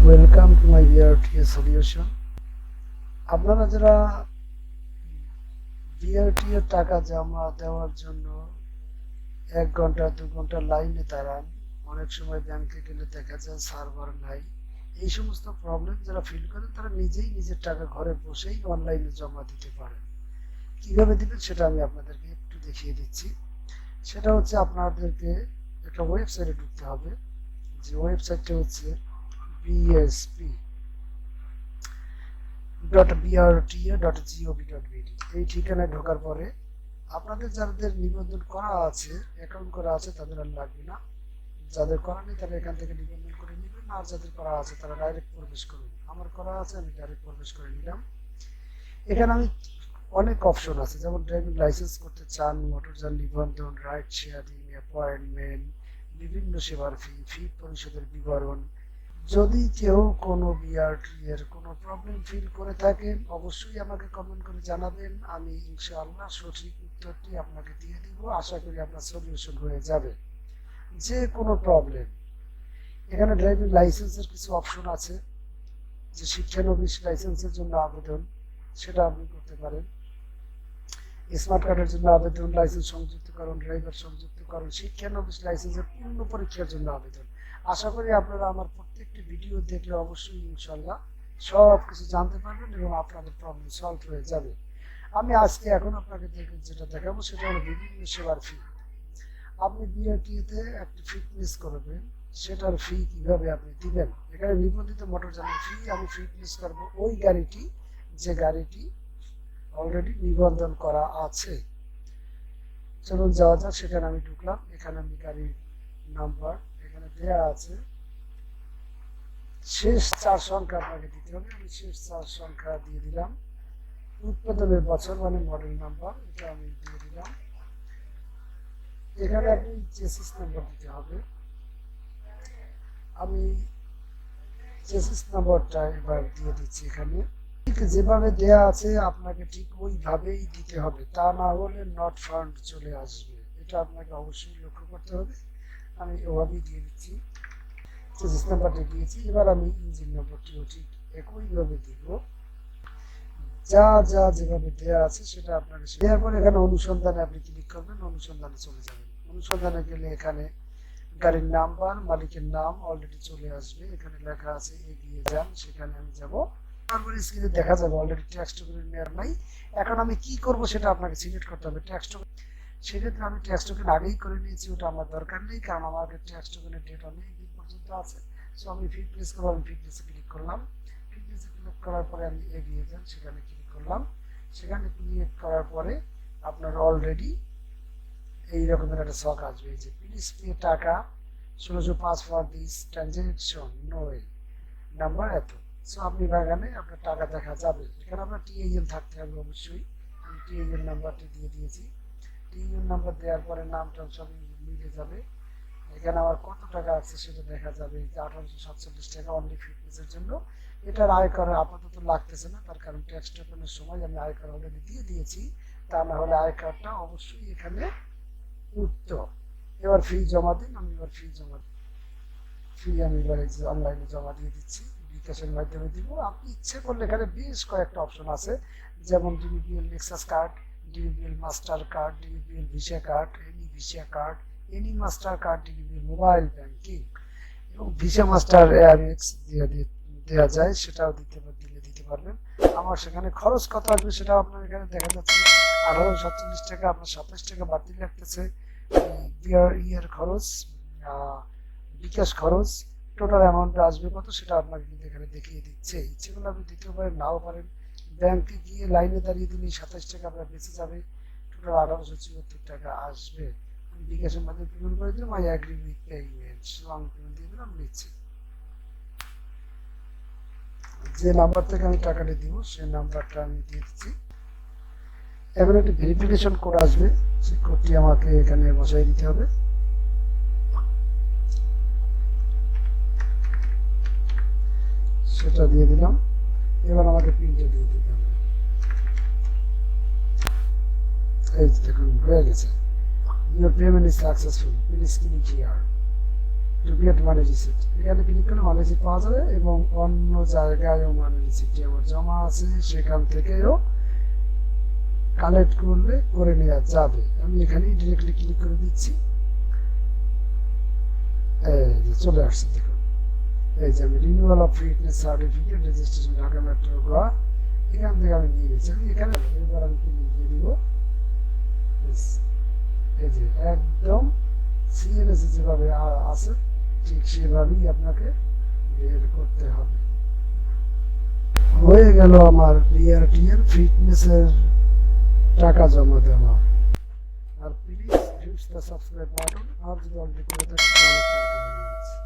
Welcome to my BRTA solution. আপনারা যারা BRT এর টাকা জমা দেওয়ার জন্য 1 ঘন্টা 2 ঘন্টা লাইনে দাঁড়ান, অনেক সময় ব্যাংকে গেলে দেখা যায় সার্ভার নাই, এই সমস্ত প্রবলেম যারা ফিল করেন তারা নিজেই নিজের টাকা ঘরে বসেই অনলাইনে জমা দিতে পারেন। কিভাবে দিবেন সেটা আমি আপনাদেরকে একটু দেখিয়ে দিচ্ছি। সেটা হচ্ছে আপনাদেরকে একটা ওয়েবসাইটে ঢুকতে হবে, যে ওয়েবসাইটটা হচ্ছে bsp.brta.gov.bd। এই ঠিকানায় ঢোকার পরে আপনাদের যাদের নিবন্ধন করা আছে, অ্যাকাউন্ট করা আছে, তাদের আর লাগবে না। যাদের করা নেই তারা এখান থেকে নিবন্ধন করে নেবেন, আর যাদের করা আছে তারা ডাইরেক্ট প্রবেশ করুন। আমার করা আছে, আমি ডাইরেক্ট প্রবেশ করে নিলাম। এখানে আমি অনেক অপশন আছে, যেমন ড্রাইভিং লাইসেন্স করতে চান, মোটরযান নিবন্ধন, রাইড শেয়ারিং, অ্যাপয়েন্টমেন্ট, বিভিন্ন সেবার ফি পরিশোধের বিবরণ। যদি কেউ কোনো বিআরটি এর কোনো প্রবলেম ফিল করে থাকেন অবশ্যই আমাকে কমেন্ট করে জানাবেন, আমি ইনশাআল্লাহ সঠিক উত্তরটি আপনাকে দিয়ে দিব। আশা করি আপনার সলিউশন হয়ে যাবে যে কোনো প্রবলেম। এখানে ড্রাইভিং লাইসেন্সের কিছু অপশন আছে, যে শিক্ষানবিশ লাইসেন্সের জন্য আবেদন, সেটা আপনি করতে পারেন। স্মার্ট কার্ডের জন্য আবেদন, লাইসেন্স সংযুক্তকরণ, ড্রাইভার সংযুক্তকরণ, শিক্ষানবিশ লাইসেন্সের পূর্ণ পরীক্ষার জন্য আবেদন। আশা করি আপনারা আমার প্রত্যেকটি ভিডিও দেখলে অবশ্যই ইনশাল্লাহ সব কিছু জানতে পারবেন এবং আপনাদের প্রবলেম সলভ হয়ে যাবে। আমি আজকে এখন আপনাকে যেটা দেখাবো সেটা হলো বিভিন্ন সেবার ফি। আপনি বিআরটিতে একটা ফিটনেস করবেন, সেটার ফি কিভাবে আপনি দিবেন। এখানে নিবন্ধিত মোটরযানের ফি আমি ফিটনেস করবো ওই গাড়িটি যে গাড়িটি অলরেডি নিবন্ধন করা আছে। চলুন যাওয়া যাক। সেখানে আমি ঢুকলাম, এখানে আমি গাড়ির নাম্বার এখানে দেয়া আছে, শেষ 4 সংখ্যা আপনাকে দিতে হবে। আমি শেষ 4 সংখ্যা দিয়ে দিলাম। উৎপাদনের বছর মানে মডেল নাম্বার, এটা আমি দিয়ে দিলাম। এখানে আপনি চেসিস নাম্বার দিতে হবে। আমি চেসিস নাম্বারটা এবার দিয়ে দিচ্ছি। এখানে ঠিক যেভাবে দেয়া আছে আপনাকে ঠিক ওইভাবেই দিতে হবে, তা না হলে নট ফাউন্ড চলে আসবে। এটা আপনাকে অবশ্যই লক্ষ্য করতে হবে। আমি ওভাবেই দিয়ে দিচ্ছি, চেসিস নাম্বারটা দিয়েছি। এবার আমি ইঞ্জিন নম্বরটিও ঠিক একইভাবে দিব, যা যা যেভাবে দেওয়া আছে সেটা আপনাকে দেওয়ার পর এখানে অনুসন্ধানে আপনি ক্লিক করবেন, অনুসন্ধানে চলে যাবেন। অনুসন্ধানে গেলে এখানে গাড়ির নাম্বার, মালিকের নাম অলরেডি চলে আসবে। এখানে লেখা আছে এগিয়ে যান, সেখানে আমি যাব। তারপরে স্ক্রিনে দেখা যাবে অলরেডি ট্যাক্স টোকেন নেওয়ার নাই। এখন আমি কি করব সেটা আপনাকে সিলেক্ট করতে হবে। ট্যাক্স টোকেন, সেক্ষেত্রে আমি ট্যাক্স টোকেন আগেই করে নিয়েছি, ওটা আমার দরকার নেই, কারণ আমার ট্যাক্স টোকেনের ডেট অনেক দিন পর্যন্ত আছে। সো আমি ফিটনেস করবো, আমি ফিটনেসে ক্লিক করলাম। ফিটনেসে ক্লিক করার পরে আমি এগিয়ে যান, সেখানে ক্লিক করলাম। সেখানে ক্লিক করার পরে আপনার অলরেডি এই রকমের একটা শখ আসবে, যে প্লিজ পে টাকা 1605 for this transaction no number এত। সো আপনি বাগানে আপনার টাকা দেখা যাবে। এখানে আপনার টিআইএন থাকতে হবে অবশ্যই। আমি টিআইএন নাম্বারটি দিয়ে দিয়েছি। টিআইএন নাম্বার দেওয়ার পরে নামটা সবই মিলে যাবে। এখানে আমার কত টাকা আছে সেটা দেখা যাবে, যে 1847 টাকা অনলি ফিটনেসের জন্য। এটার আয়কর আপাতত লাগতেছে না, তার কারণ ট্যাক্স টোকেনের সময় আমি আয়কর অলরেডি দিয়ে দিয়েছি। তা না হলে আয়করটা অবশ্যই এখানে উঠত। এবার ফি জমা দিন। আমি এবার ফি জমা দিই, ফি আমি এবার অনলাইনে জমা দিয়ে দিচ্ছি, বিকাশের মাধ্যমে দিব। আপনি ইচ্ছে করলে এখানে বেশ কয়েকটা অপশন আছে, যেমন DBBL Nexus card, DBBL master card, DBBL visa card, any visa card, any master card, DBBL mobile banking এবং ভিসা মাস্টার এয়ারএক্স দেওয়া যায়, সেটাও দিতে পারবেন। আমার সেখানে খরচ কত আসবে সেটাও আপনার এখানে দেখা যাচ্ছে, 1847 টাকা। আপনার 27 টাকা বাড়তি লাগতেছে ইয়ার খরচ, বিকাশ খরচ। টোটাল অ্যামাউন্ট আসবে কত সেটা আপনাকে কিন্তু এখানে দেখিয়ে দিচ্ছে। ইচ্ছে করলে আপনি দিতেও পারেন, নাও পারেন। ব্যাংকে গিয়ে লাইনে দাঁড়িয়ে দিলে 27 টাকা আপনার বেঁচে যাবে, টোটাল 1874 টাকা আসবে। আমি বিকাশের মাধ্যমে পেমেন্ট করে দিলাম, I agree with payment, long payment দিয়ে দিলাম, নিচ্ছি। যে নাম্বার থেকে আমি টাকাটা দিব সেই নাম্বারটা আমি দিয়ে দিচ্ছি। এখন একটা ভেরিফিকেশন কোড আসবে, সেই কোডটি আমাকে এখানে বসাই দিতে হবে। সেটা দিয়ে দিলাম। এবার আমাকে পিনটা দিয়ে দিতে হবে। এই দেখুন হয়ে গেছে, your payment is successful, please click here. To get money receipt, এখানে ক্লিক করলে মানি রিসিপ্ট পাওয়া যাবে এবং অন্য জায়গায়ও মানি রিসিপ্টটি আমার জমা আছে সেখান থেকেও কালেক্ট করলে করে নেওয়া যাবে। আমি এখানেই ডিরেক্টলি ক্লিক করে দিচ্ছি, এই যে চলে আসছে দেখুন, এই যে আমি renewal of fitness certificate registration Dhaka metro Goa, এখান থেকে আমি নিয়ে গেছি। আমি এখানে এবার আমি ক্লিক দিয়ে দিব, এই যে একদম সিএনএস যেভাবে আছে ঠিক সেভাবেই আপনাকে বের করতে হবে। হয়ে গেল আমার বিআরটি এর ফিটনেসের টাকা জমা দেওয়া। আর please hit the subscribe button, আর যদি অলরেডি করে থাকেন তাহলে